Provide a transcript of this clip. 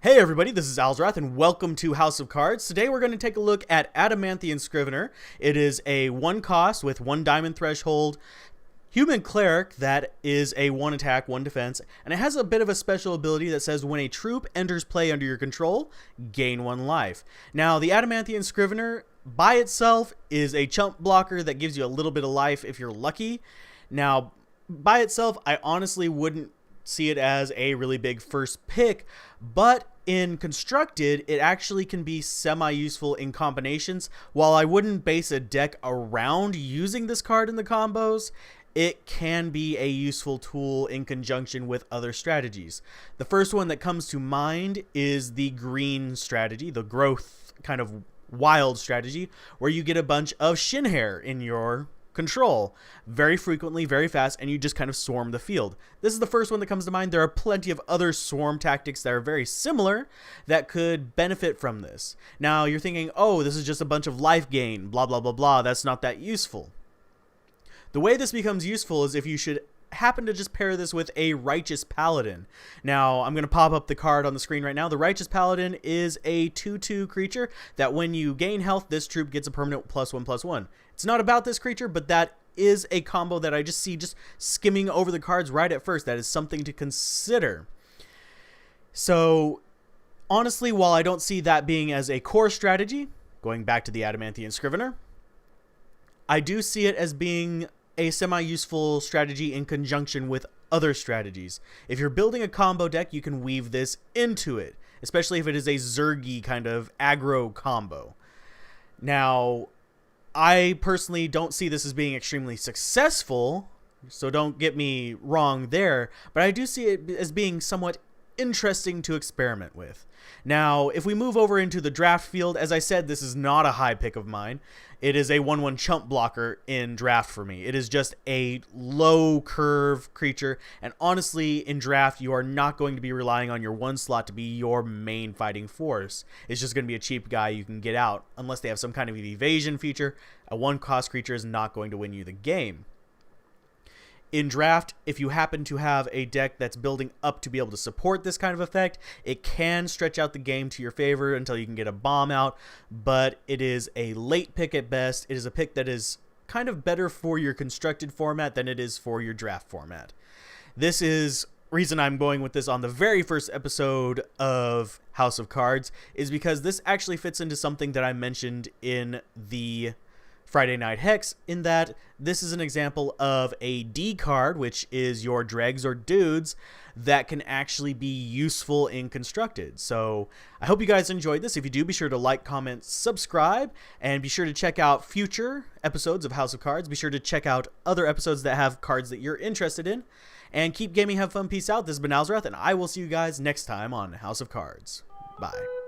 Hey everybody, this is Alzorath and welcome to House of Cards. Today we're going to take a look at Adamanthian Scrivener. It is a 1 cost with 1 diamond threshold Human Cleric that is a 1 attack, 1 defense, and it has a bit of a special ability that says when a troop enters play under your control, gain 1 life. Now the Adamanthian Scrivener by itself is a chump blocker that gives you a little bit of life if you're lucky. Now by itself I honestly wouldn't see it as a really big first pick, but in constructed it actually can be semi-useful in combinations. While I wouldn't base a deck around using this card in the combos, it can be a useful tool in conjunction with other strategies. The first one that comes to mind is the green strategy, the growth kind of wild strategy, where you get a bunch of shin hair in your control very frequently, very fast, and you just kind of swarm the field. This is the first one that comes to mind. There are plenty of other swarm tactics that are very similar that could benefit from this. Now you're thinking, oh, this is just a bunch of life gain, blah blah blah blah, that's not that useful. The way this becomes useful is if you should happen to just pair this with a Righteous Paladin. Now, I'm going to pop up the card on the screen right now. The Righteous Paladin is a 2/2 creature that when you gain health, this troop gets a permanent +1/+1. It's not about this creature, but that is a combo that I just see just skimming over the cards right at first. That is something to consider. So, honestly, while I don't see that being as a core strategy, going back to the Adamanthian Scrivener, I do see it as being a semi-useful strategy in conjunction with other strategies. If you're building a combo deck, you can weave this into it, especially if it is a Zergy kind of aggro combo. Now, I personally don't see this as being extremely successful, so don't get me wrong there, but I do see it as being somewhat interesting to experiment with. Now, if we move over into the draft field, as I said, this is not a high pick of mine. It is a 1/1 chump blocker in draft for me. It is just a low curve creature, and honestly, in draft, you are not going to be relying on your 1 slot to be your main fighting force. It's just going to be a cheap guy you can get out. Unless they have some kind of evasion feature, a 1 cost creature is not going to win you the game. In draft, if you happen to have a deck that's building up to be able to support this kind of effect, it can stretch out the game to your favor until you can get a bomb out, but it is a late pick at best. It is a pick that is kind of better for your constructed format than it is for your draft format. This is reason I'm going with this on the very first episode of House of Cards, is because this actually fits into something that I mentioned in the Friday Night Hex, in that this is an example of a D card, which is your dregs or dudes, that can actually be useful in constructed. So I hope you guys enjoyed this. If you do, be sure to like, comment, subscribe, and be sure to check out future episodes of House of Cards. Be sure to check out other episodes that have cards that you're interested in. And keep gaming, have fun, peace out. This has been Alzorath, and I will see you guys next time on House of Cards. Bye.